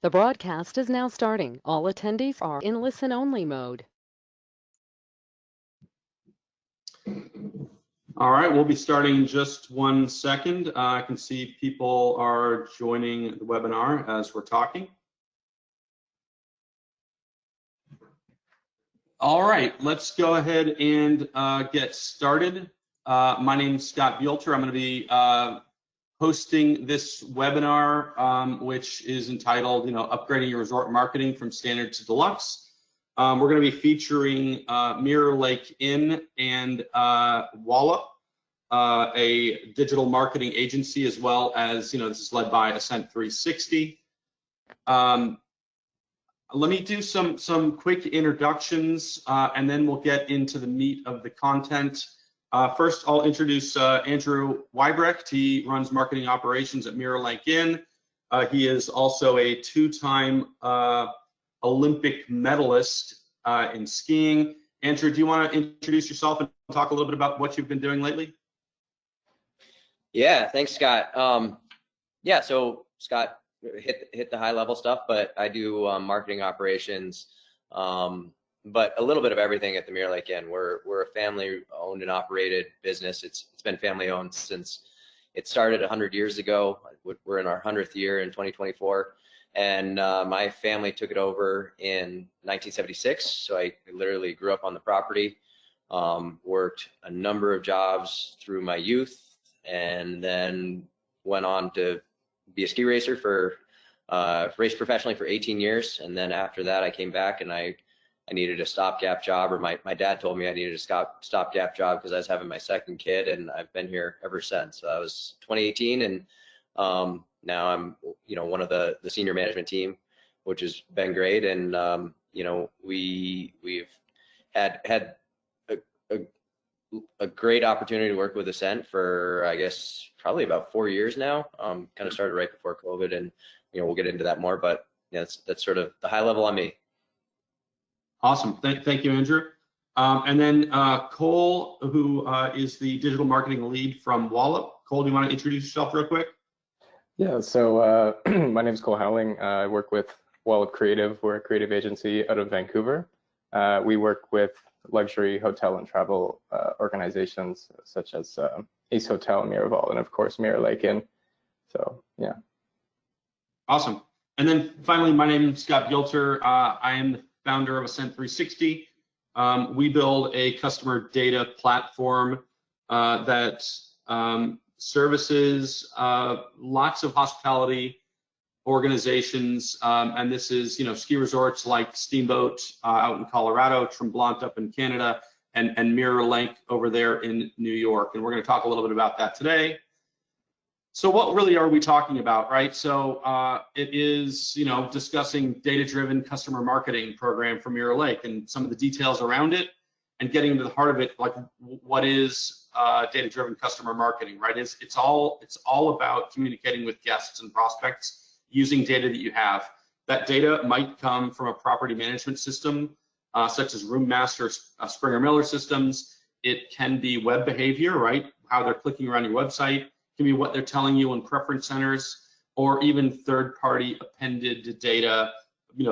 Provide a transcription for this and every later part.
The broadcast is now starting. All attendees are in listen-only mode. All right, we'll be starting in just 1 second. I can see people are joining the webinar as we're talking. All right, let's go ahead and get started. My name is Scott Buelter. I'm going to be hosting this webinar, which is entitled, Upgrading Your Resort Marketing from Standard to Deluxe. We're going to be featuring Mirror Lake Inn and Wallop, a digital marketing agency, as well as, this is led by Ascent 360. Let me do some quick introductions, and then we'll get into the meat of the content. First, I'll introduce Andrew Weibrecht. He runs marketing operations at Mirror Lake Inn. He is also a two-time Olympic medalist in skiing. Andrew, do you want to introduce yourself and talk a little bit about what you've been doing lately? Yeah, thanks, Scott. So Scott hit the high level stuff, but I do marketing operations, but a little bit of everything at the Mirror Lake Inn. We're a family owned and operated business. It's been family owned since it started 100 years ago. We're in our 100th year in 2024, and my family took it over in 1976. So I literally grew up on the property, worked a number of jobs through my youth, and then went on to be a ski racer for raced professionally for 18 years. And then after that, I came back and I needed a stopgap job, or my dad told me I needed a stopgap job because I was having my second kid, and I've been here ever since. So that was 2018, and now I'm one of the senior management team, which has been great. And we've had a great opportunity to work with Ascent for, I guess, probably about 4 years now. Kind of started right before COVID, and we'll get into that more, but that's sort of the high level on me. Awesome. Thank you, Andrew. And then Cole, who is the digital marketing lead from Wallop. Cole, do you want to introduce yourself real quick? Yeah, so my name is Cole Howling. I work with Wallop Creative. We're a creative agency out of Vancouver. We work with luxury hotel and travel organizations such as Ace Hotel, Miraval, and of course Mirror Lake Inn. So yeah. Awesome. And then finally, my name is Scott Buelter. I am the founder of Ascent 360. We build a customer data platform that services lots of hospitality organizations, and this is ski resorts like Steamboat out in Colorado, Tremblant up in Canada, and Mirror Lake over there in New York. And we're going to talk a little bit about that today. So what really are we talking about, right? So it is discussing data-driven customer marketing program for Mirror Lake and some of the details around it, and getting into the heart of it, like what is data-driven customer marketing, right? It's all about communicating with guests and prospects using data that you have. That data might come from a property management system, such as RoomMaster, Springer Miller systems. It can be web behavior, right? How they're clicking around your website. It can be what they're telling you in preference centers, or even third-party appended data,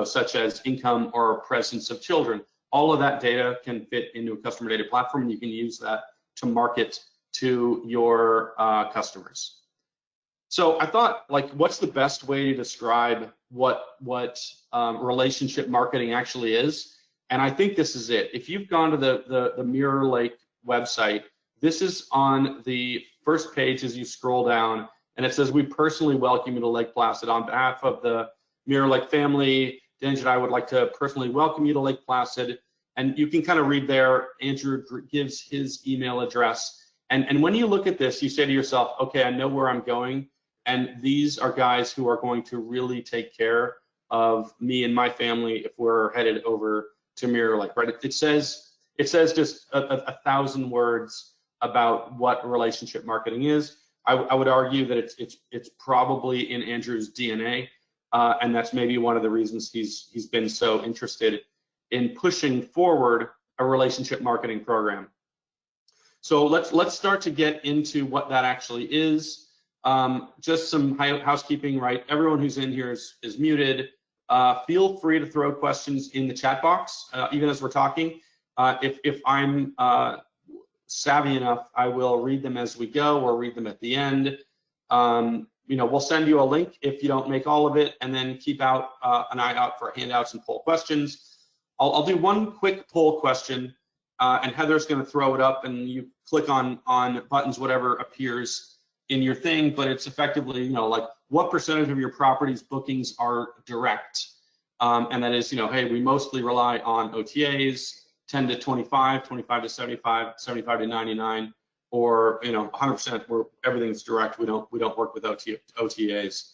such as income or presence of children. All of that data can fit into a customer data platform, and you can use that to market to your customers. So I thought, what's the best way to describe what relationship marketing actually is? And I think this is it. If you've gone to the Mirror Lake website, this is on the first page as you scroll down, and it says, "We personally welcome you to Lake Placid. On behalf of the Mirror Lake family, Danj and I would like to personally welcome you to Lake Placid." And you can kind of read there, Andrew gives his email address. And when you look at this, you say to yourself, okay, I know where I'm going. And these are guys who are going to really take care of me and my family if we're headed over to Mirror Lake, right? It says just a thousand words about what relationship marketing is. I would argue that it's probably in Andrew's DNA, and that's maybe one of the reasons he's been so interested in pushing forward a relationship marketing program. So let's start to get into what that actually is. Just some housekeeping, right? Everyone who's in here is muted. feel free to throw questions in the chat box, even as we're talking. If I'm savvy enough, I will read them as we go or read them at the end. We'll send you a link if you don't make all of it, and then keep out an eye out for handouts and poll questions. I'll do one quick poll question, and Heather's going to throw it up, and you click on buttons, whatever appears in your thing, but it's effectively, like what percentage of your property's bookings are direct? And that is, hey, we mostly rely on OTAs, 10 to 25, 25 to 75, 75 to 99, or 100% where everything's direct. We don't work with OTAs.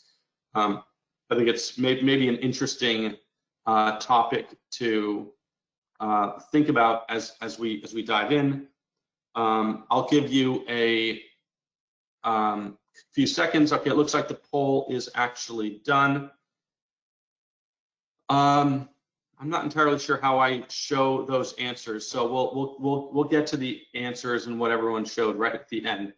I think it's maybe an interesting topic to think about as we dive in. I'll give you a few seconds. Okay, it looks like the poll is actually done. I'm not entirely sure how I show those answers, so we'll get to the answers and what everyone showed right at the end.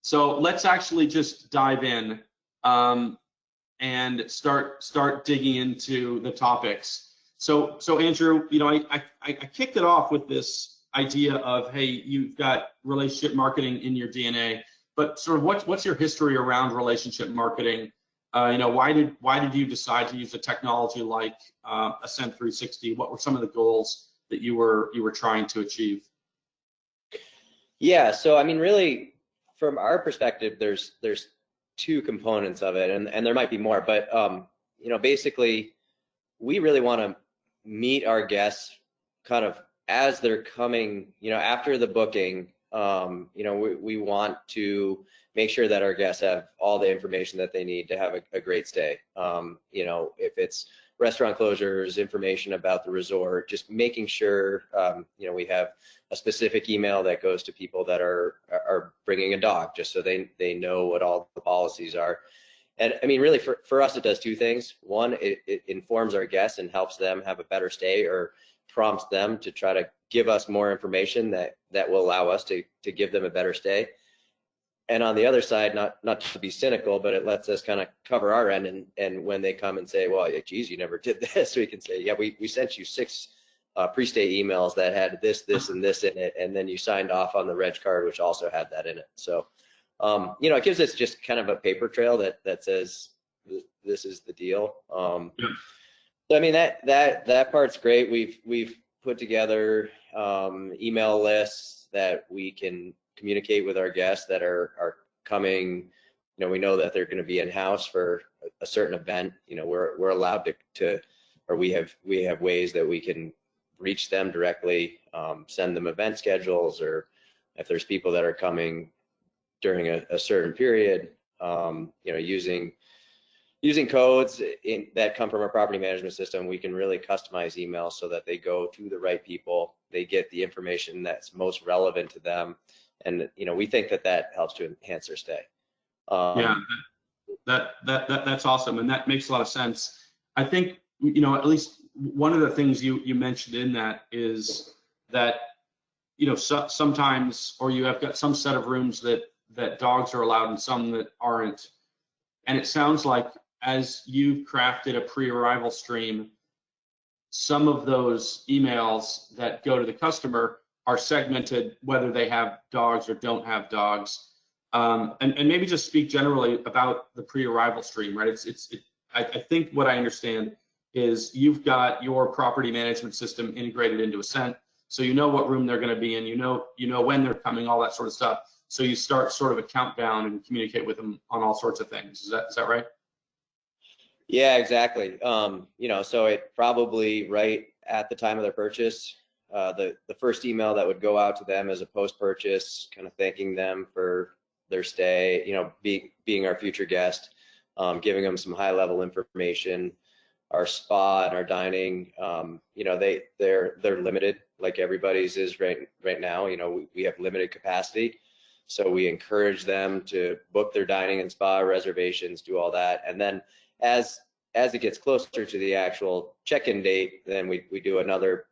So let's actually just dive in and start digging into the topics. So Andrew, I kicked it off with this idea of, hey, you've got relationship marketing in your DNA, but sort of what's your history around relationship marketing? Why did you decide to use a technology like Ascent 360? What were some of the goals that you were trying to achieve? Yeah, so I mean, really, from our perspective, there's two components of it, and there might be more, but basically, we really want to meet our guests kind of as they're coming, after the booking. We want to make sure that our guests have all the information that they need to have a great stay. If it's restaurant closures, information about the resort, just making sure, we have a specific email that goes to people that are bringing a dog, just so they know what all the policies are. And I mean, really, for us, it does two things. One, it informs our guests and helps them have a better stay, or prompts them to try to give us more information that will allow us to give them a better stay. And on the other side, not to be cynical, but it lets us kind of cover our end. And when they come and say, well, geez, you never did this, we can say, yeah, we sent you 6 pre-stay emails that had this, and this in it, and then you signed off on the reg card, which also had that in it. So, it gives us just kind of a paper trail that says this is the deal. So, I mean, that part's great. We've put together email lists that we can communicate with our guests that are coming. We know that they're going to be in house for a certain event. We're allowed to, or we have ways that we can reach them directly, send them event schedules, or if there's people that are coming during a certain period, using codes that come from our property management system, we can really customize emails so that they go to the right people. They get the information that's most relevant to them. And, we think that helps to enhance their stay. Yeah, that's awesome. And that makes a lot of sense. I think, at least one of the things you mentioned in that is that, sometimes, or you have got some set of rooms that dogs are allowed and some that aren't. And it sounds like as you've crafted a pre-arrival stream, some of those emails that go to the customer are segmented, whether they have dogs or don't have dogs. And maybe just speak generally about the pre-arrival stream, right? I think what I understand is you've got your property management system integrated into Ascent, so you know what room they're going to be in, you know when they're coming, all that sort of stuff. So you start sort of a countdown and communicate with them on all sorts of things. Is that right? Yeah, exactly. So it probably right at the time of their purchase, the first email that would go out to them as a post-purchase, kind of thanking them for their stay, being our future guest, giving them some high-level information, our spa and our dining. They're limited, like everybody's is right now. We have limited capacity, so we encourage them to book their dining and spa reservations, do all that, and then as it gets closer to the actual check-in date, then we do another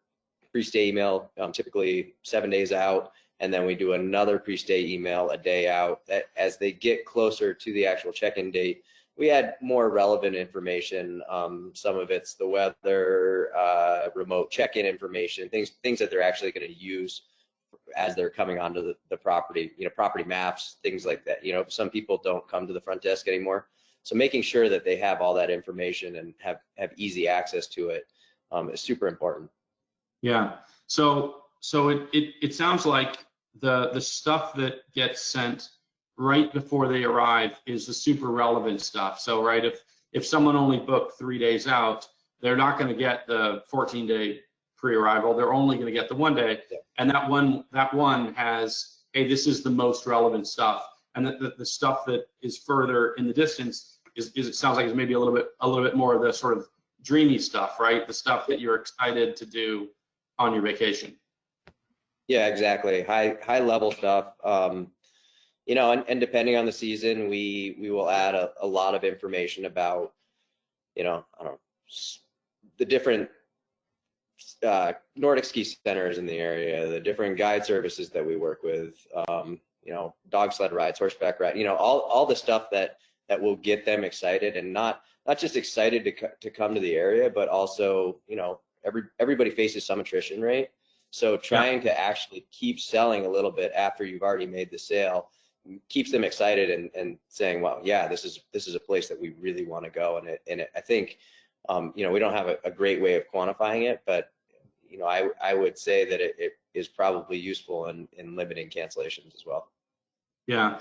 pre-stay email, typically 7 days out, and then we do another pre-stay email a day out. As they get closer to the actual check-in date, we add more relevant information. Some of it's the weather, remote check-in information, things that they're actually going to use as they're coming onto the property, property maps, things like that. Some people don't come to the front desk anymore. So making sure that they have all that information and have easy access to it is super important. Yeah. So it sounds like the stuff that gets sent right before they arrive is the super relevant stuff. So right, if someone only booked 3 days out, they're not going to get the 14-day pre-arrival. They're only going to get the 1 day, and that one has, hey, this is the most relevant stuff, and the stuff that is further in the distance is it sounds like is maybe a little bit more of the sort of dreamy stuff, right? The stuff that you're excited to do on your vacation. Yeah, exactly. High level stuff. And depending on the season, we will add a lot of information about, I don't know, the different Nordic ski centers in the area, the different guide services that we work with, dog sled rides, horseback ride, all the stuff that will get them excited, and not just excited to come to the area, but also, everybody faces some attrition rate. So trying to actually keep selling a little bit after you've already made the sale keeps them excited and saying, well, yeah, this is a place that we really want to go. And I think, we don't have a great way of quantifying it, but I would say that it is probably useful in limiting cancellations as well. Yeah,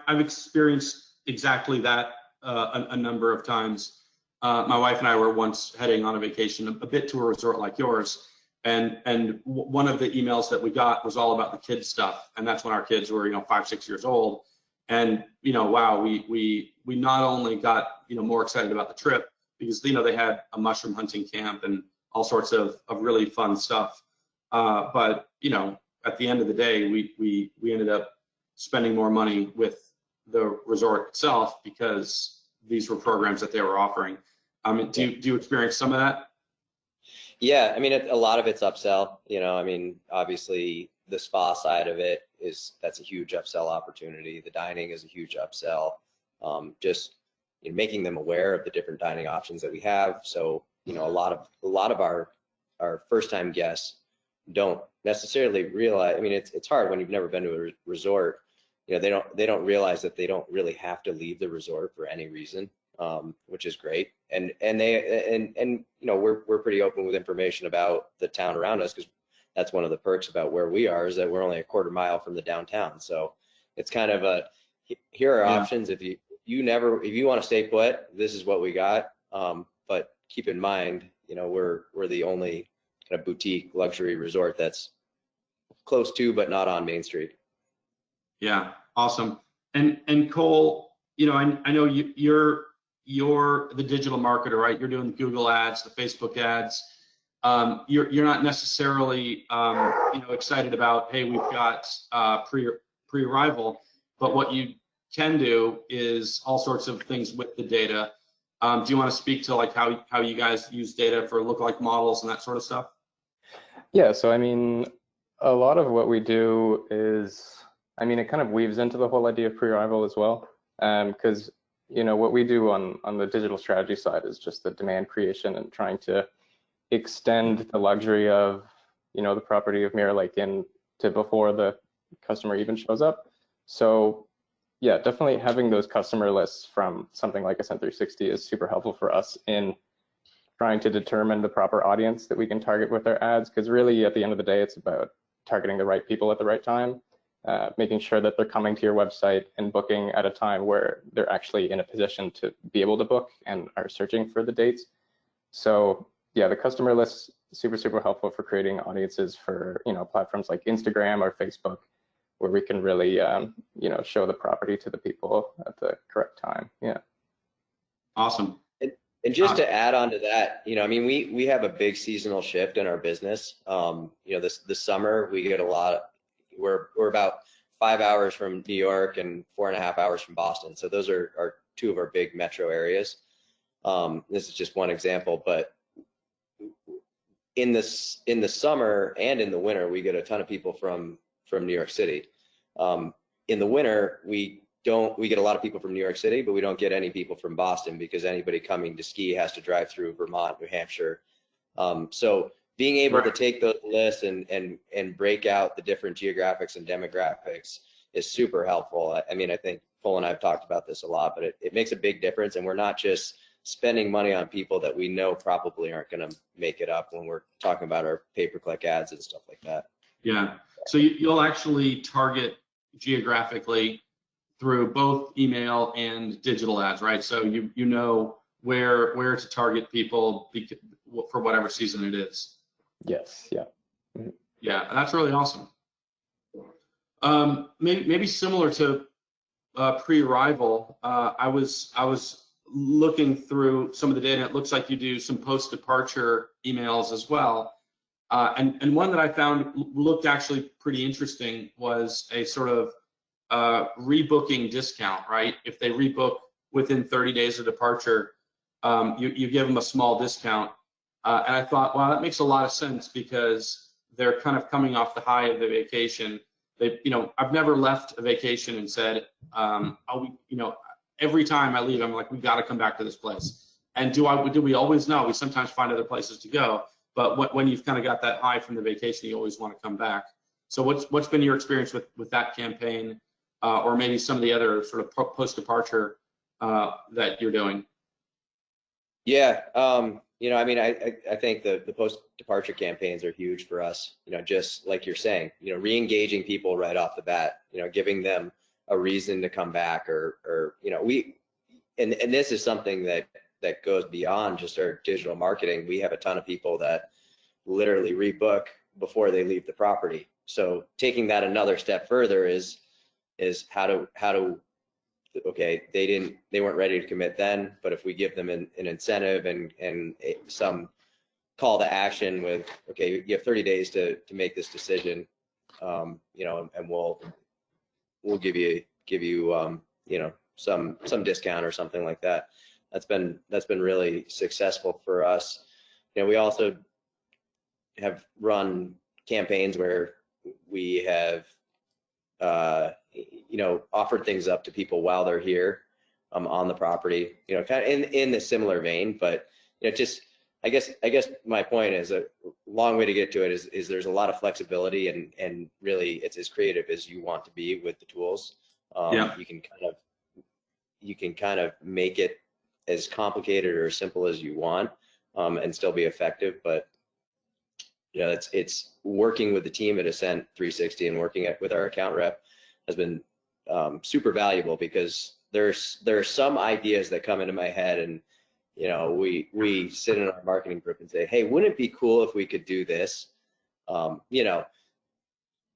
I've experienced exactly that a number of times. My wife and I were once heading on a vacation, a bit to a resort like yours, and one of the emails that we got was all about the kids stuff, and that's when our kids were 5, 6 years old, and wow, we not only got more excited about the trip because they had a mushroom hunting camp and all sorts of really fun stuff, but at the end of the day, we ended up spending more money with the resort itself because these were programs that they were offering. Do you experience some of that? Yeah, I mean, a lot of it's upsell. Obviously the spa side of it that's a huge upsell opportunity. The dining is a huge upsell. Just making them aware of the different dining options that we have. So a lot of our first-time guests don't necessarily realize. I mean, it's hard when you've never been to a resort. They don't realize that they don't really have to leave the resort for any reason, which is great. And we're pretty open with information about the town around us, because that's one of the perks about where we are, is that we're only a quarter mile from the downtown. So it's kind of here are options. If you want to stay put, this is what we got. But keep in mind, we're the only kind of boutique luxury resort that's close to but not on Main Street. Yeah, awesome. And Cole, I know you're the digital marketer, right? You're doing the Google ads, the Facebook ads. You're not necessarily excited about, hey, we've got pre-arrival, but what you can do is all sorts of things with the data. Do you want to speak to like how you guys use data for lookalike models and that sort of stuff? Yeah, so I mean, a lot of what we do is, it kind of weaves into the whole idea of pre-arrival as well, because what we do on the digital strategy side is just the demand creation and trying to extend the luxury of the property of Mirror Lake into before the customer even shows up. So yeah, definitely having those customer lists from something like Ascent 360 is super helpful for us in trying to determine the proper audience that we can target with our ads, because really at the end of the day, it's about targeting the right people at the right time, making sure that they're coming to your website and booking at a time where they're actually in a position to be able to book and are searching for the dates. So yeah, the customer lists super helpful for creating audiences for platforms like Instagram or Facebook, where we can really show the property to the people at the correct time. Yeah. Awesome. And just to add on to that, we have a big seasonal shift in our business. This summer we get a lot. We're about 5 hours from New York and 4.5 hours from Boston. So those are two of our big metro areas. This is just one example, but in the summer and in the winter, we get a ton of people from New York City. In the winter, we we get a lot of people from New York City, but we don't get any people from Boston because anybody coming to ski has to drive through Vermont, New Hampshire. So being able to take those lists and break out the different geographics and demographics is super helpful. I mean, I think Cole and I have talked about this a lot, but it makes a big difference, and we're not just spending money on people that we know probably aren't going to make it up when we're talking about our pay-per-click ads and stuff like that. Yeah. So you'll actually target geographically through both email and digital ads, right? So you know where to target people for whatever season it is. Yes. Yeah. Mm-hmm. Yeah, that's really awesome. Maybe similar to pre-arrival, I was looking through some of the data. It looks like you do some post-departure emails as well. And one that I found looked actually pretty interesting was a sort of rebooking discount, right? If they rebook within 30 days of departure, you give them a small discount. And I thought, wow, that makes a lot of sense because they're kind of coming off the high of the vacation. I've never left a vacation and said, every time I leave, I'm like, we've got to come back to this place. And do we always know? We sometimes find other places to go, but when you've kind of got that high from the vacation, you always want to come back. So what's been your experience with that campaign, or maybe some of the other sort of post-departure that you're doing? Yeah, I mean, I think the post-departure campaigns are huge for us. Just like you're saying, re-engaging people right off the bat. Giving them a reason to come back, or and this is something that goes beyond just our digital marketing. We have a ton of people that literally rebook before they leave the property. So taking that another step further is how to okay, they weren't ready to commit then, but if we give them an incentive and some call to action with, okay, you have 30 days to make this decision, and we'll give you some discount or something like that. That's been really successful for us. We also have run campaigns where we have offered things up to people while they're here on the property, kind of in the similar vein, but just I guess my point is a long way to get to it is there's a lot of flexibility, and really it's as creative as you want to be with the tools. You can kind of make it as complicated or simple as you want, and still be effective. But it's working with the team at Ascent 360 and working with our account rep has been super valuable, because there are some ideas that come into my head, and we sit in our marketing group and say, hey, wouldn't it be cool if we could do this?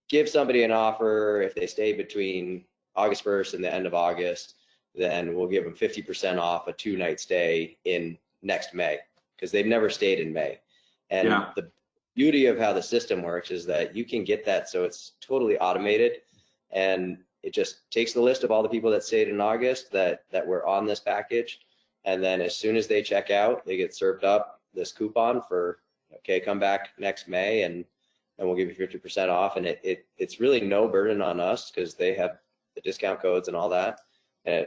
Give somebody an offer if they stay between August 1st and the end of August, then we'll give them 50% off a 2-night stay in next May, because they've never stayed in May. And the beauty of how the system works is that you can get that so it's totally automated, and it just takes the list of all the people that stayed in August that were on this package, and then as soon as they check out, they get served up this coupon for, okay, come back next May and we'll give you 50% off. And it's really no burden on us because they have the discount codes and all that. And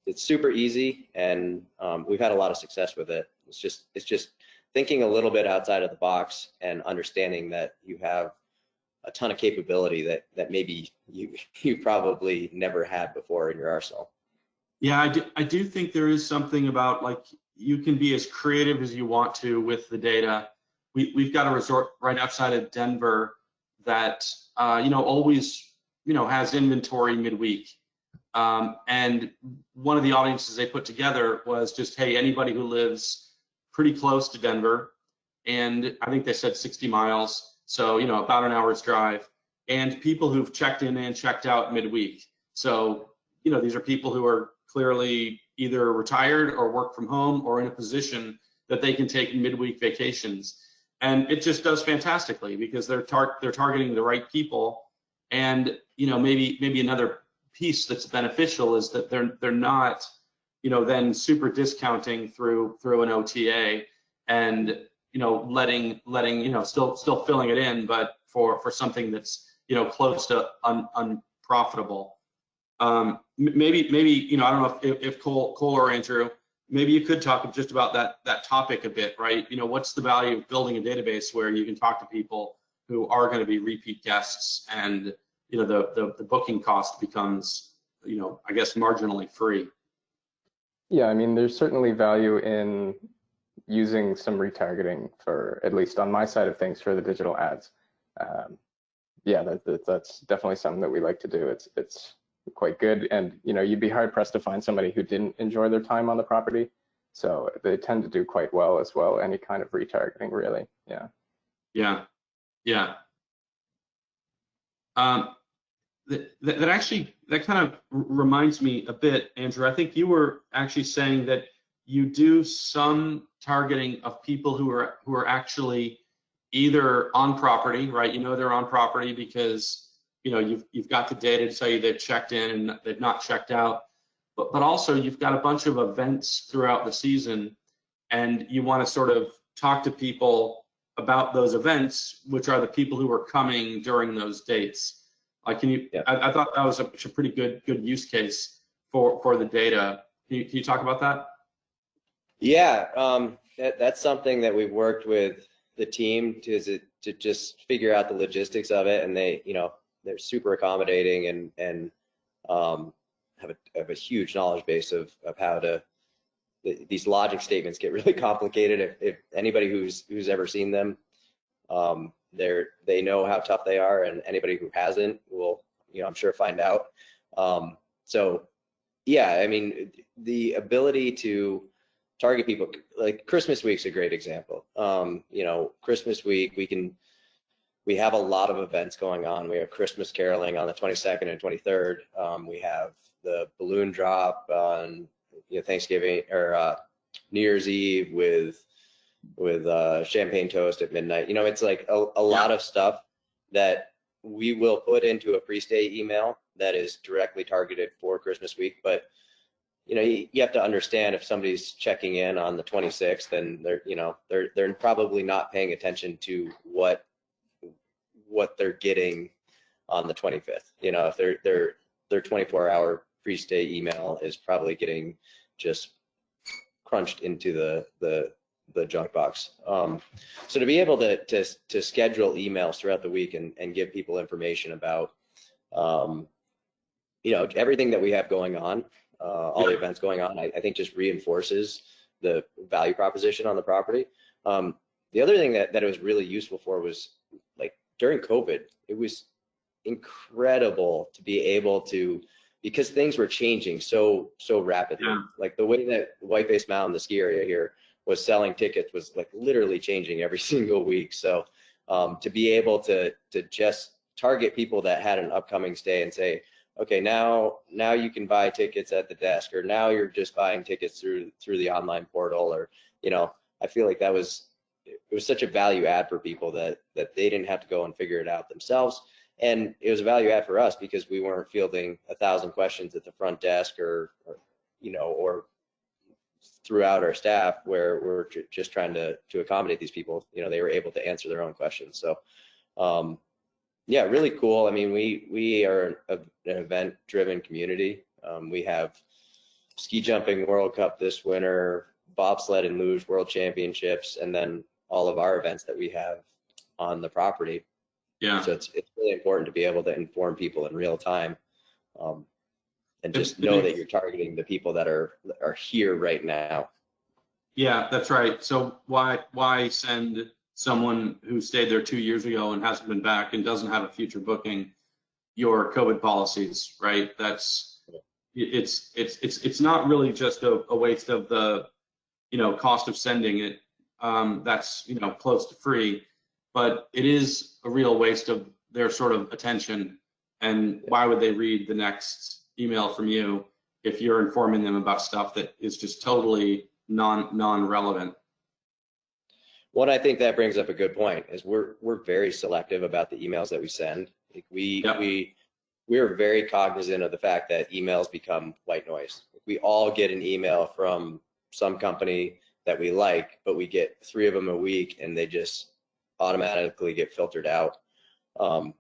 it's super easy, and we've had a lot of success with it. It's just thinking a little bit outside of the box and understanding that you have a ton of capability that maybe you probably never had before in your arsenal. Yeah, I do think there is something about, like, you can be as creative as you want to with the data. We've got a resort right outside of Denver that always has inventory midweek. And one of the audiences they put together was just, hey, anybody who lives pretty close to Denver, and I think they said 60 miles, so about an hour's drive, and people who've checked in and checked out midweek. So these are people who are clearly either retired or work from home or in a position that they can take midweek vacations, and it just does fantastically because they're targeting the right people. And maybe another piece that's beneficial is that they're not then super discounting through an OTA and letting still filling it in, but for something that's close to unprofitable. Maybe I don't know if Cole or Andrew, maybe you could talk just about that topic a bit, right? What's the value of building a database where you can talk to people who are going to be repeat guests, and the booking cost becomes I guess marginally free. Yeah, I mean, there's certainly value in using some retargeting for, at least on my side of things, for the digital ads. Yeah, that's definitely something that we like to do. It's quite good, and you'd be hard pressed to find somebody who didn't enjoy their time on the property. So they tend to do quite well as well. Any kind of retargeting, really. Yeah. Yeah. Yeah. That kind of reminds me a bit, Andrew. I think you were actually saying that you do some targeting of people who are actually either on property, right? They're on property because you've got the data to tell you they've checked in and they've not checked out, but also you've got a bunch of events throughout the season, and you want to sort of talk to people about those events, which are the people who are coming during those dates. Like, Yeah. I thought that was a pretty good use case for the data. Can you talk about that? Yeah, that's something that we've worked with the team to just figure out the logistics of it, and they're super accommodating and have a huge knowledge base of how to. These logic statements get really complicated. If anybody who's ever seen them, they know how tough they are, and anybody who hasn't will, I'm sure, find out. So yeah, I mean, the ability to target people, like Christmas week's a great example. Christmas week, we have a lot of events going on. We have Christmas caroling on the 22nd and 23rd. We have the balloon drop on Thanksgiving or New Year's Eve with champagne toast at midnight. It's like a lot of stuff that we will put into a pre-stay email that is directly targeted for Christmas week. But you have to understand, if somebody's checking in on the 26th, then they're probably not paying attention to what they're getting on the 25th. If their 24-hour pre-stay email is probably getting just crunched into the junk box. So to be able to schedule emails throughout the week and give people information about everything that we have going on, all the events going on, I think just reinforces the value proposition on the property. The other thing that it was really useful for was, like, during COVID, it was incredible to be able to, because things were changing so rapidly. Yeah. Like the way that Whiteface Mountain, the ski area here, was selling tickets was like literally changing every single week. So to be able to just target people that had an upcoming stay and say, okay, now you can buy tickets at the desk, or now you're just buying tickets through the online portal, or I feel like it was such a value add for people that they didn't have to go and figure it out themselves. And it was a value add for us because we weren't fielding 1,000 questions at the front desk or throughout our staff, where we're just trying to accommodate these people. They were able to answer their own questions. So yeah, really cool. I mean, we are an event-driven community. We have ski jumping World Cup this winter, bobsled and luge World Championships, and then all of our events that we have on the property. Yeah. So it's really important to be able to inform people in real time, and just know that you're targeting the people that are here right now. Yeah, that's right. So why send someone who stayed there 2 years ago and hasn't been back and doesn't have a future booking your COVID policies, right? It's not really just a waste of the cost of sending it. That's close to free, but it is a real waste of their sort of attention. And why would they read the next email from you if you're informing them about stuff that is just totally non-relevant? Well, I think that brings up a good point. Is we're very selective about the emails that we send. Like we're very cognizant of the fact that emails become white noise. We all get an email from some company that we like, but we get 3 of them a week, and they just automatically get filtered out.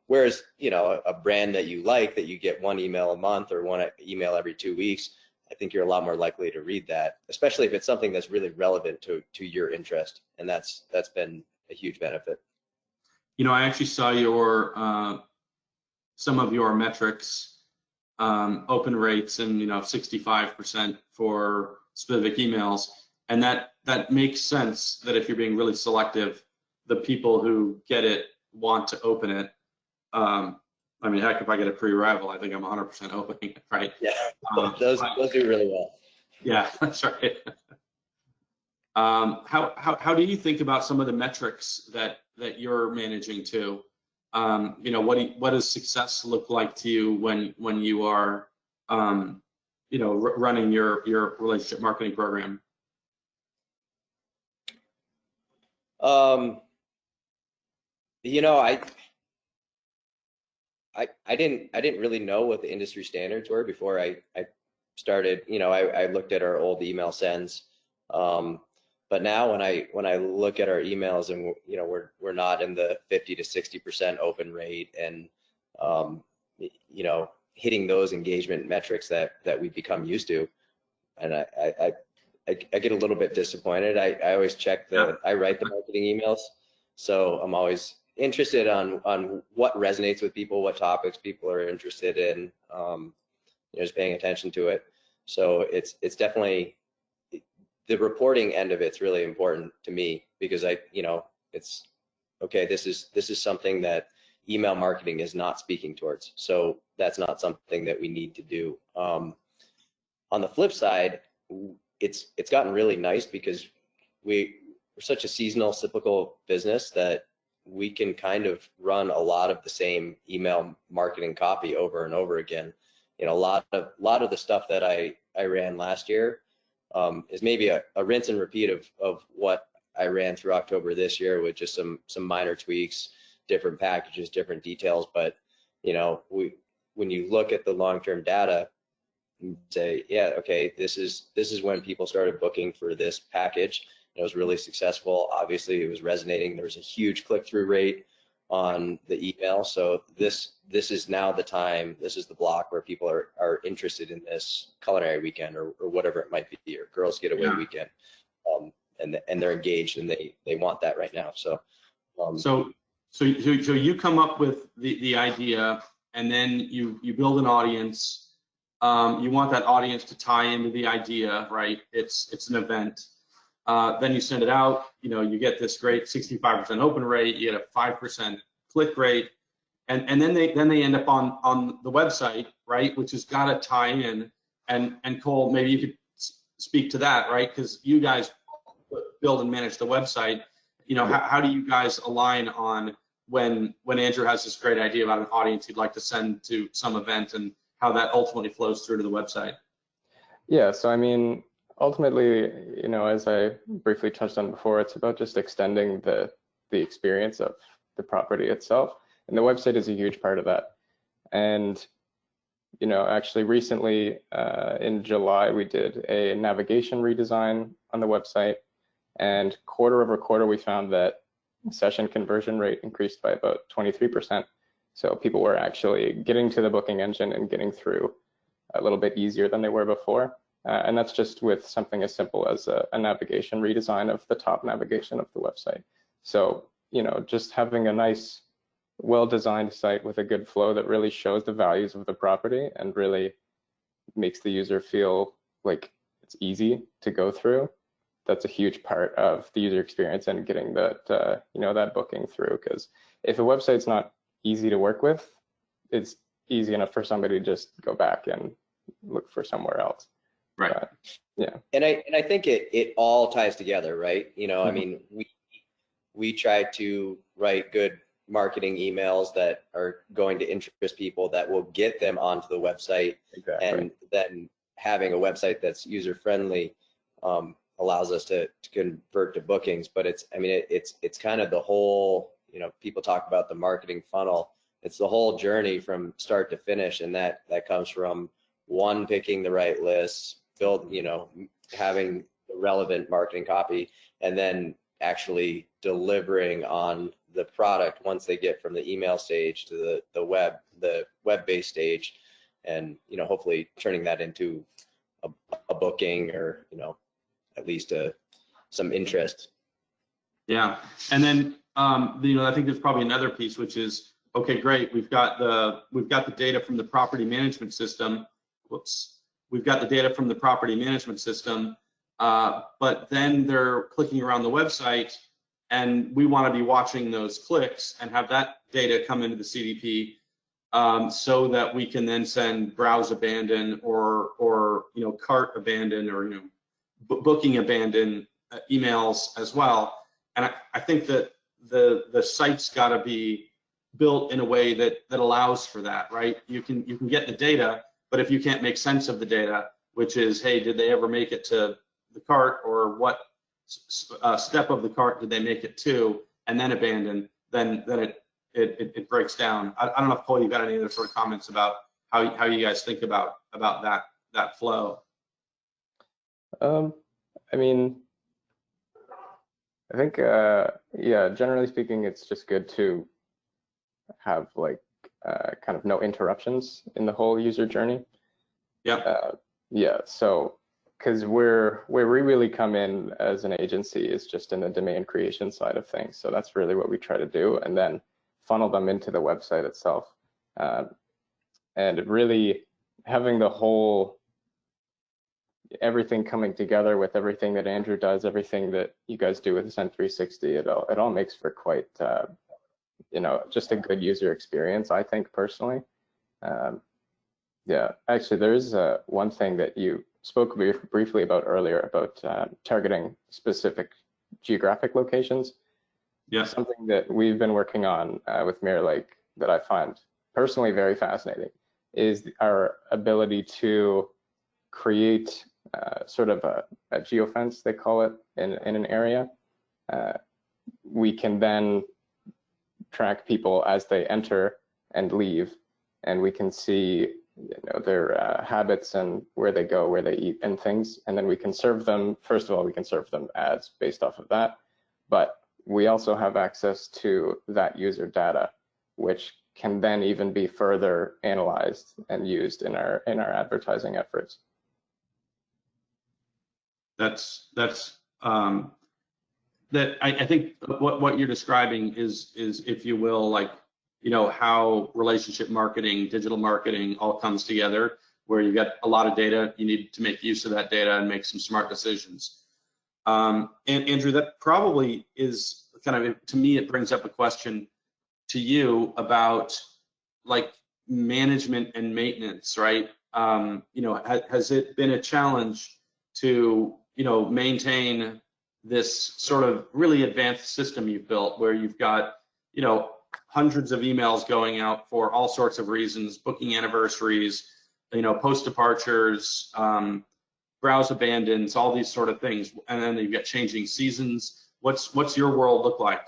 Whereas, a brand that you like, that you get one email a month or one email every 2 weeks, I think you're a lot more likely to read that, especially if it's something that's really relevant to your interest. And that's been a huge benefit. I actually saw some of your metrics, open rates, and 65% for specific emails, and that makes sense. That if you're being really selective, the people who get it want to open it. I mean, heck, if I get a pre-arrival, I think I'm 100% opening it, right? Yeah, those do really well. Yeah, that's right. How do you think about some of the metrics that you're managing too? What does success look like to you when you are running your relationship marketing program? I didn't really know what the industry standards were before I started. I looked at our old email sends, but now when I look at our emails, and we're not in the 50 to 60% open rate, and hitting those engagement metrics that we become used to, and I get a little bit disappointed. I always check I write the marketing emails, so I'm always interested on what resonates with people, what topics people are interested in, just paying attention to it. So it's definitely, the reporting end of it's really important to me, because it's okay. This is something that email marketing is not speaking towards. So that's not something that we need to do. On the flip side, it's gotten really nice because we're such a seasonal, cyclical business that we can kind of run a lot of the same email marketing copy over and over again. A lot of the stuff that I ran last year is maybe a rinse and repeat of what I ran through October this year, with just some minor tweaks, different packages, different details. But when you look at the long-term data, you say, yeah, okay, this is when people started booking for this package. It was really successful. Obviously, it was resonating. There was a huge click-through rate on the email. So this is now the time. This is the block where people are interested in this culinary weekend, or whatever it might be, or girls getaway weekend, and they're engaged, and they want that right now. So so you come up with the idea, and then you build an audience. You want that audience to tie into the idea, right? It's an event. Then you send it out, you get this great 65% open rate, you get a 5% click rate, and then they end up on the website, right? Which has got to tie in. And Cole, maybe you could speak to that, right? Because you guys build and manage the website. How do you guys align on when Andrew has this great idea about an audience he'd like to send to some event, and how that ultimately flows through to the website? Yeah, so I mean, ultimately, as I briefly touched on before, it's about just extending the experience of the property itself, and the website is a huge part of that. And actually recently in July, we did a navigation redesign on the website, and quarter over quarter, we found that session conversion rate increased by about 23%. So people were actually getting to the booking engine and getting through a little bit easier than they were before. And that's just with something as simple as a navigation redesign of the top navigation of the website. So, just having a nice, well-designed site with a good flow that really shows the values of the property and really makes the user feel like it's easy to go through. That's a huge part of the user experience and getting that, that booking through. Because if a website's not easy to work with, it's easy enough for somebody to just go back and look for somewhere else. Right. Yeah. And I think it all ties together, right? I mean, we try to write good marketing emails that are going to interest people, that will get them onto the website. Exactly. And then having a website that's user friendly allows us to convert to bookings. But it's kind of the whole, people talk about the marketing funnel. It's the whole journey from start to finish, and that comes from one, picking the right lists, having the relevant marketing copy, and then actually delivering on the product once they get from the email stage to the web-based stage, and hopefully turning that into a booking, or at least some interest. Yeah, and then I think there's probably another piece, which is, okay, great, we've got the data from the property management system. We've got the data from the property management system, but then they're clicking around the website, and we want to be watching those clicks and have that data come into the CDP, so that we can then send browse abandon or cart abandon or booking abandon emails as well. And I think that the site's got to be built in a way that allows for that, right? You can get the data, but if you can't make sense of the data, which is, hey, did they ever make it to the cart, or what step of the cart did they make it to, and then abandon, then it breaks down. I don't know if, Cole, you got any other sort of comments about how you guys think about that flow. I mean, I think, yeah, generally speaking, it's just good to have kind of no interruptions in the whole user journey. Yeah. Yeah. So, because where we really come in as an agency is just in the domain creation side of things. So that's really what we try to do, and then funnel them into the website itself. And really having the whole, everything coming together with everything that Andrew does, everything that you guys do with Ascent 360, it all makes for quite, just a good user experience, I think, personally. Yeah, actually, there's one thing that you spoke briefly about earlier about targeting specific geographic locations. Yeah. Something that we've been working on with Mirror Lake that I find personally very fascinating is our ability to create sort of a geofence, they call it, in an area. We can then track people as they enter and leave, and we can see their habits and where they go, where they eat and things, and then we can serve them. First of all, we can serve them ads based off of that, but we also have access to that user data, which can then even be further analyzed and used in our advertising efforts. I think what you're describing is, if you will, how relationship marketing, digital marketing all comes together, where you get a lot of data, you need to make use of that data and make some smart decisions. And Andrew, that probably is kind of, to me, it brings up a question to you about management and maintenance, right? Has it been a challenge to maintain this sort of really advanced system you've built, where you've got hundreds of emails going out for all sorts of reasons, booking anniversaries, post departures, browse abandons, all these sort of things, and then you've got changing seasons. What's your world look like?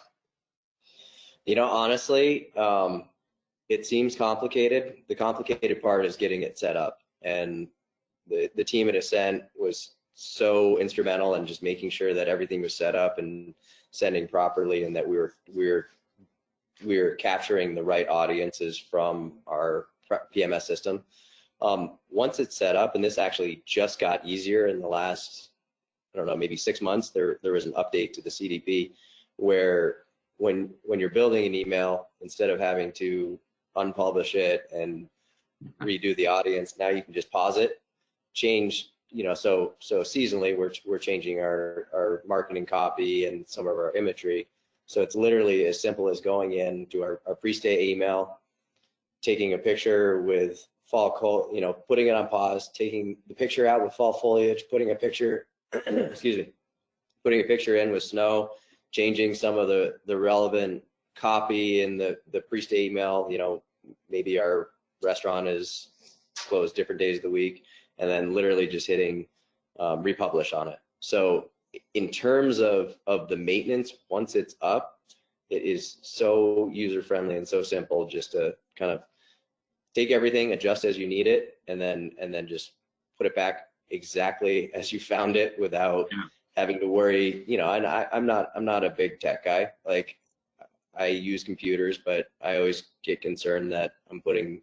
Honestly, it seems complicated. The complicated part is getting it set up, and the team at Ascent was so instrumental in just making sure that everything was set up and sending properly, and that we were capturing the right audiences from our PMS system. Once it's set up, and this actually just got easier in the last, I don't know, maybe 6 months, there was an update to the CDP where when you're building an email, instead of having to unpublish it and redo the audience, now you can just pause it, change, so seasonally we're changing our marketing copy and some of our imagery. So it's literally as simple as going in to our pre-stay email, taking a picture with fall cold, putting it on pause, taking the picture out with fall foliage, putting a picture, excuse me, putting a picture in with snow, changing some of the relevant copy in the pre-stay email. Maybe our restaurant is closed different days of the week, and then literally just hitting republish on it. So in terms of the maintenance, once it's up, it is so user friendly and so simple, just to kind of take everything, adjust as you need it, and then just put it back exactly as you found it, without having to worry. And I'm not a big tech guy. I use computers, but I always get concerned that I'm putting,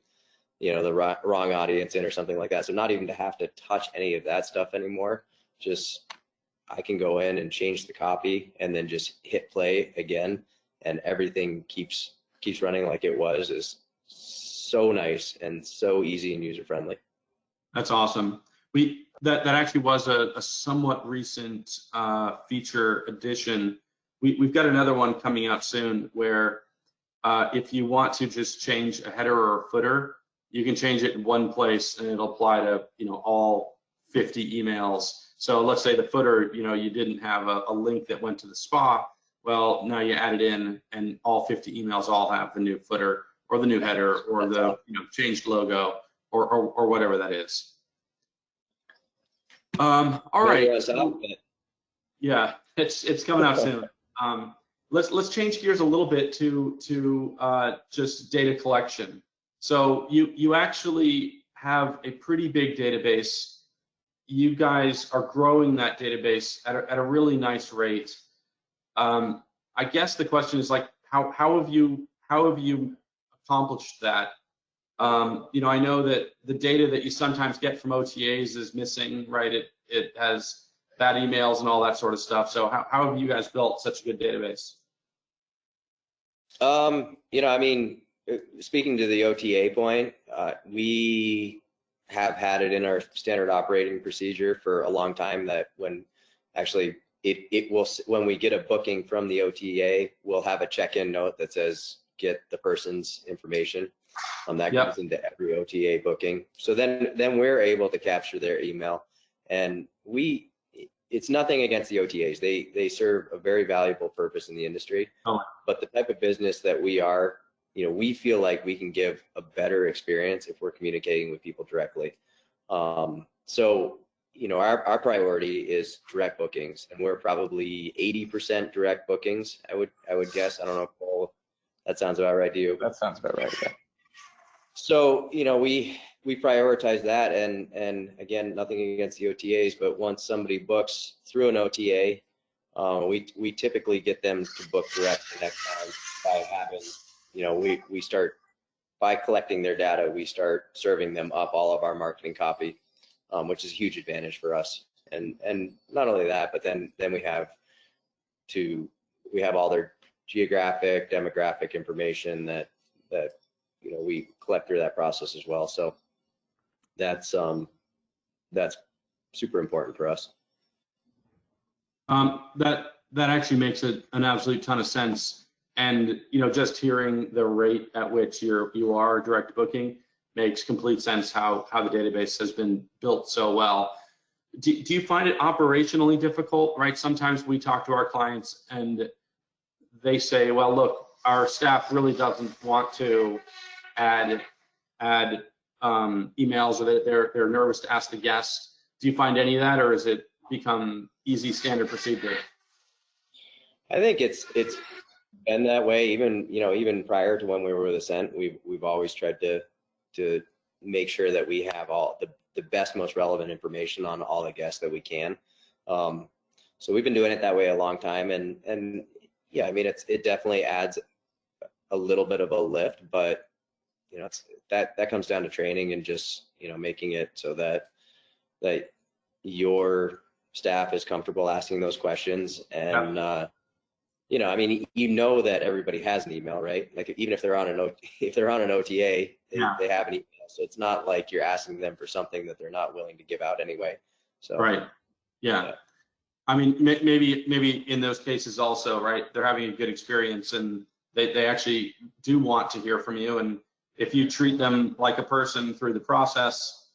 the wrong audience in or something like that. So not even to have to touch any of that stuff anymore. Just I can go in and change the copy and then just hit play again, and everything keeps running like it was. Is so nice and so easy and user friendly. That's awesome. That actually was a somewhat recent feature addition. We've got another one coming out soon where if you want to just change a header or a footer, you can change it in one place and it'll apply to all 50 emails. So let's say the footer, you didn't have a link that went to the spa. Well, now you add it in, and all 50 emails all have the new footer or the new header or the changed logo or whatever that is. All right. Yeah, it's coming out soon. Let's change gears a little bit to just data collection. So you actually have a pretty big database. You guys are growing that database at a really nice rate. I guess the question is like, how have you accomplished that? I know that the data that you sometimes get from OTAs is missing, right? It has bad emails and all that sort of stuff. So how have you guys built such a good database? Speaking to the OTA point, we have had it in our standard operating procedure for a long time that when actually when we get a booking from the OTA, we'll have a check-in note that says get the person's information. That goes into every OTA booking. So then we're able to capture their email, and it's nothing against the OTAs. They serve a very valuable purpose in the industry. But the type of business that we are, we feel like we can give a better experience if we're communicating with people directly. So our priority is direct bookings, and we're probably 80% direct bookings. I would guess. I don't know, Paul, that sounds about right to you. That sounds about right. Yeah. So we prioritize that, and again, nothing against the OTAs, but once somebody books through an OTA, we typically get them to book direct the next time by having, we start by collecting their data. We start serving them up all of our marketing copy, which is a huge advantage for us. And not only that, but then we have all their geographic, demographic information that we collect through that process as well. So that's super important for us. That actually makes an absolute ton of sense. And just hearing the rate at which you are direct booking makes complete sense how the database has been built so well. Do you find it operationally difficult, right? Sometimes we talk to our clients and they say, well, look, our staff really doesn't want to add emails, or they're nervous to ask the guest. Do you find any of that, or has it become easy standard procedure? I think it's been that way even prior to when we were with Ascent. We've always tried to make sure that we have all the best, most relevant information on all the guests that we can. So we've been doing it that way a long time, and yeah, it definitely adds a little bit of a lift, but that comes down to training and just making it so that your staff is comfortable asking those questions. And that everybody has an email, right? Like even if they're on an OTA, they have an email. So it's not like you're asking them for something that they're not willing to give out anyway. So right, yeah. Maybe in those cases also, right? They're having a good experience and they actually do want to hear from you. And if you treat them like a person through the process,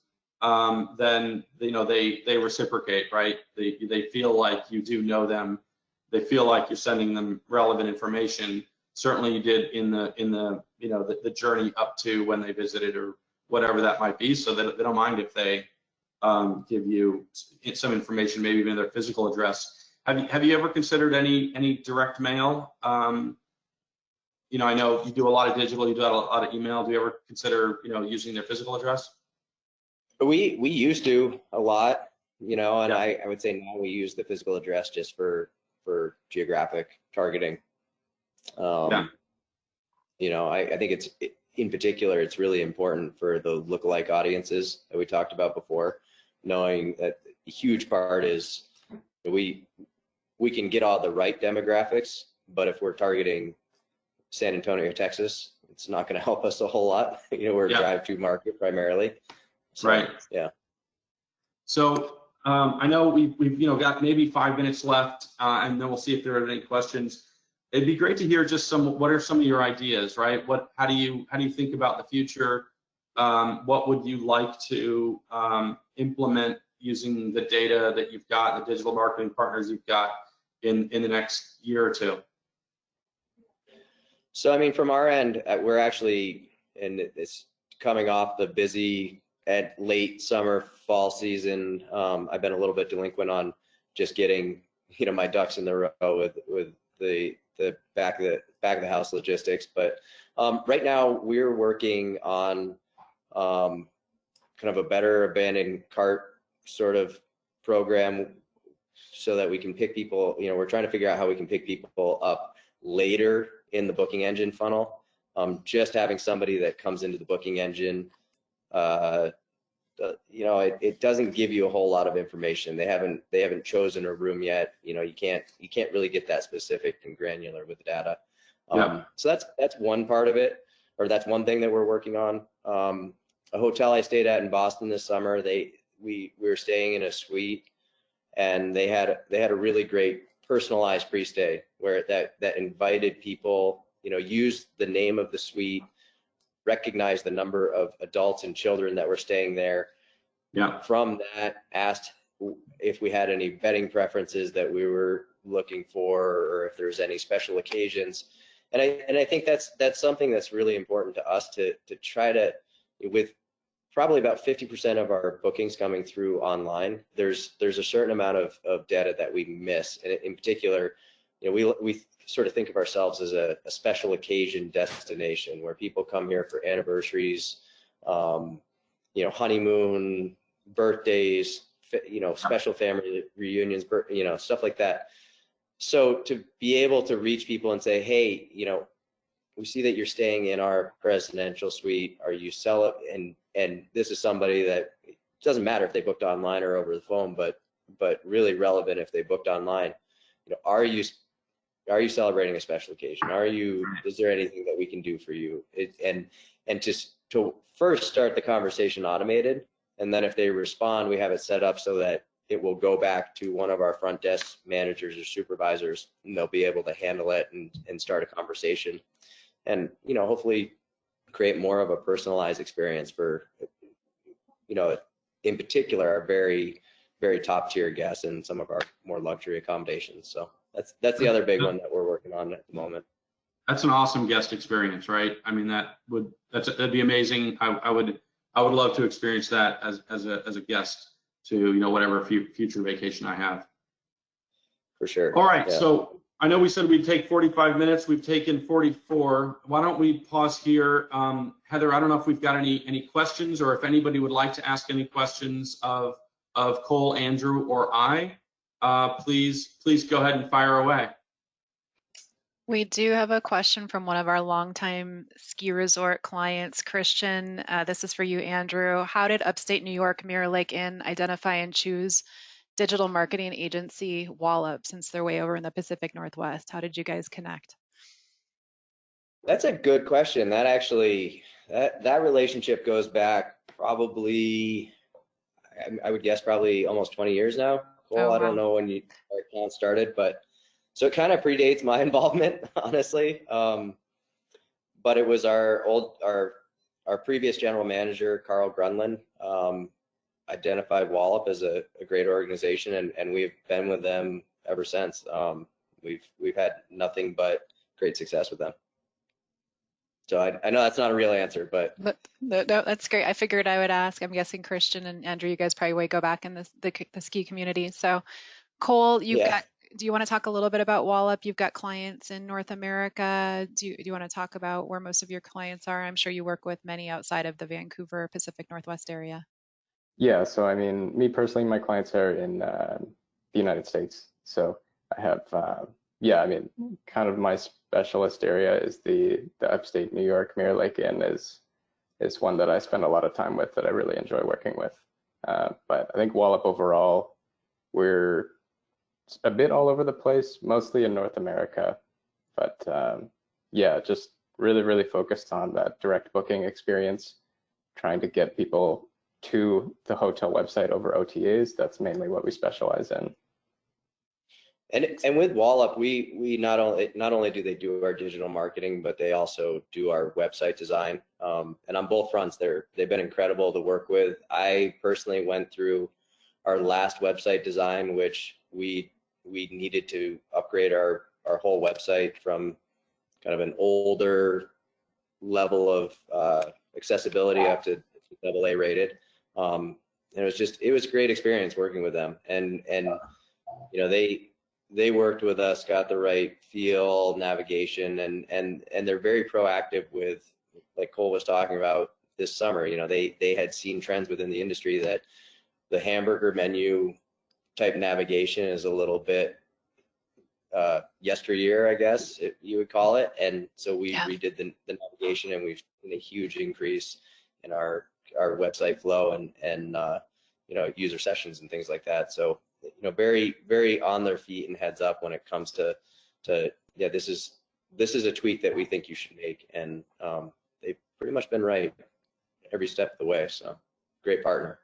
then they reciprocate, right? They feel like you do know them. They feel like you're sending them relevant information. Certainly you did in the journey up to when they visited or whatever that might be. So they don't mind if they give you some information, maybe even their physical address. Have you ever considered any direct mail? I know you do a lot of digital, you do a lot of email. Do you ever consider using their physical address? We used to a lot, and I would say now we use the physical address just for geographic targeting. I think in particular, it's really important for the lookalike audiences that we talked about before, knowing that a huge part is we can get all the right demographics, but if we're targeting San Antonio, Texas, it's not going to help us a whole lot. We're a drive-to market primarily. So, right. Yeah. So I know we've got maybe 5 minutes left, and then we'll see if there are any questions. It'd be great to hear just what are some of your ideas, right? How do you think about the future? What would you like to implement using the data that you've got, the digital marketing partners you've got in the next year or two? So, I mean, from our end, we're actually, and it's coming off the busy at late summer, fall season. I've been a little bit delinquent on just getting, my ducks in the row with the back of the house logistics. But right now we're working on kind of a better abandoned cart sort of program so that we can pick people, we're trying to figure out how we can pick people up later in the booking engine funnel. Just having somebody that comes into the booking engine, it doesn't give you a whole lot of information. They haven't chosen a room yet. You can't really get that specific and granular with the data. So that's one part of it, or that's one thing that we're working on. A hotel I stayed at in Boston this summer, we were staying in a suite, and they had a really great personalized pre-stay where that invited people, used the name of the suite, recognized the number of adults and children that were staying there. From that, asked if we had any bedding preferences that we were looking for, or if there's any special occasions. And I think that's something that's really important to us to try to, with probably about 50% of our bookings coming through online, there's a certain amount of data that we miss. And in particular, we sort of think of ourselves as a special occasion destination where people come here for anniversaries, honeymoon, birthdays, special family reunions, stuff like that. So to be able to reach people and say, hey, we see that you're staying in our residential suite. Are you sell it? And this is somebody that, it doesn't matter if they booked online or over the phone, but really relevant if they booked online. Are you celebrating a special occasion? Is there anything that we can do for you? And just to first start the conversation automated, and then if they respond, we have it set up so that it will go back to one of our front desk managers or supervisors, and they'll be able to handle it and start a conversation, and hopefully create more of a personalized experience for, in particular, our very, very top tier guests and some of our more luxury accommodations. So that's the other big one that we're working on at the moment. That's an awesome guest experience, right? I mean, that'd be amazing. I would love to experience that as a guest to whatever future vacation I have. For sure. All right, yeah. So I know we said we'd take 45 minutes. We've taken 44. Why don't we pause here? Heather, I don't know if we've got any questions, or if anybody would like to ask any questions of Cole, Andrew, or I. Please go ahead and fire away. We do have a question from one of our longtime ski resort clients, Christian. This is for you, Andrew. How did Upstate New York Mirror Lake Inn identify and choose digital marketing agency Wallop, since they're way over in the Pacific Northwest? How did you guys connect? That's a good question. That actually, that relationship goes back probably, I would guess probably almost 20 years now. Cole, Oh, wow. I don't know when our account started, but so it kind of predates my involvement, honestly. But it was our previous general manager, Carl Grunland, identified Wallop as a great organization, and we've been with them ever since. We've had nothing but great success with them. So I know that's not a real answer, but no, that's great. I figured I would ask. I'm guessing Christian and Andrew, you guys probably way go back in the ski community. So Cole, do you want to talk a little bit about Wallop? You've got clients in North America. Do you want to talk about where most of your clients are? I'm sure you work with many outside of the Vancouver, Pacific Northwest area. Yeah, so I mean, me personally, my clients are in the United States. So I have, I mean, kind of my specialist area is the upstate New York Mirror Lake Inn is one that I spend a lot of time with that I really enjoy working with. But I think Wallop overall, we're a bit all over the place, mostly in North America. But yeah, just really focused on that direct booking experience, trying to get people to the hotel website over OTAs. That's mainly what we specialize in. And with Wallop, we not only do they do our digital marketing, but they also do our website design. And on both fronts, they've been incredible to work with. I personally went through our last website design, which we needed to upgrade our whole website from kind of an older level of accessibility up to AA rated. And it was a great experience working with them. And you know, they worked with us, got the right feel, navigation, and they're very proactive with, like Cole was talking about this summer. You know, they had seen trends within the industry that the hamburger menu type navigation is a little bit yesteryear, I guess you would call it. And so we redid the navigation, and we've seen a huge increase in our website flow and you know, user sessions and things like that. So, you know, very on their feet and heads up when it comes to yeah, this is a tweak that we think you should make, and they've pretty much been right every step of the way. So great partner.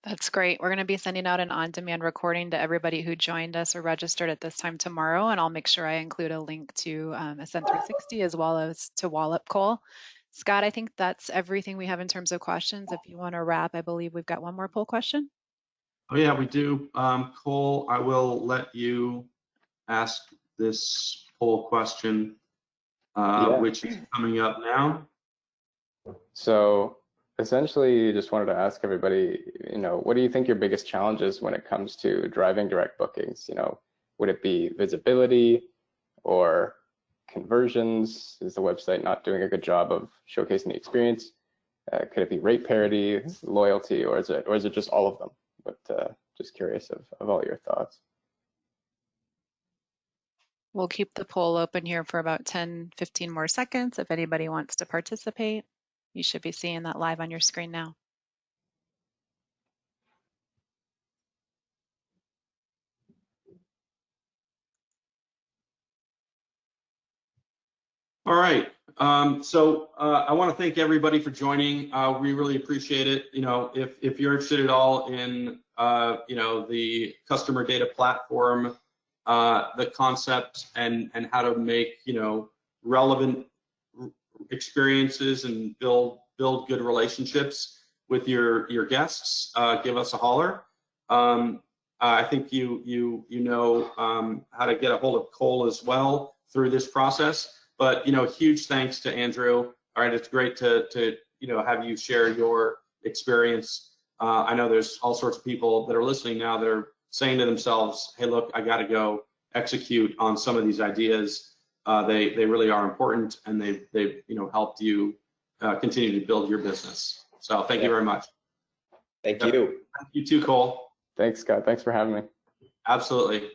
That's great. We're going to be sending out an on-demand recording to everybody who joined us or registered at this time tomorrow, and I'll make sure I include a link to Ascend 360 as well as to Wallop. Cole. Scott, I think that's everything we have in terms of questions. If you want to wrap, I believe we've got one more poll question. Oh yeah, we do. Cole, I will let you ask this poll question, which is coming up now. So essentially, just wanted to ask everybody, you know, what do you think your biggest challenge is when it comes to driving direct bookings? You know, would it be visibility or conversions? Is the website not doing a good job of showcasing the experience? Could it be rate parity, loyalty, or is it just all of them? But just curious of all your thoughts. We'll keep the poll open here for about 10, 15 more seconds. If anybody wants to participate, you should be seeing that live on your screen now. All right. So I want to thank everybody for joining. We really appreciate it. You know, if you're interested at all in you know, the customer data platform, the concept, and how to make, you know, relevant experiences and build good relationships with your guests, give us a holler. I think you know how to get a hold of Cole as well through this process. But, you know, huge thanks to Andrew. All right, it's great to you know, have you share your experience. I know there's all sorts of people that are listening now that are saying to themselves, hey, look, I got to go execute on some of these ideas. They really are important, and they've you know, helped you continue to build your business. So thank you very much. Thank you. Thank you too, Cole. Thanks, Scott. Thanks for having me. Absolutely.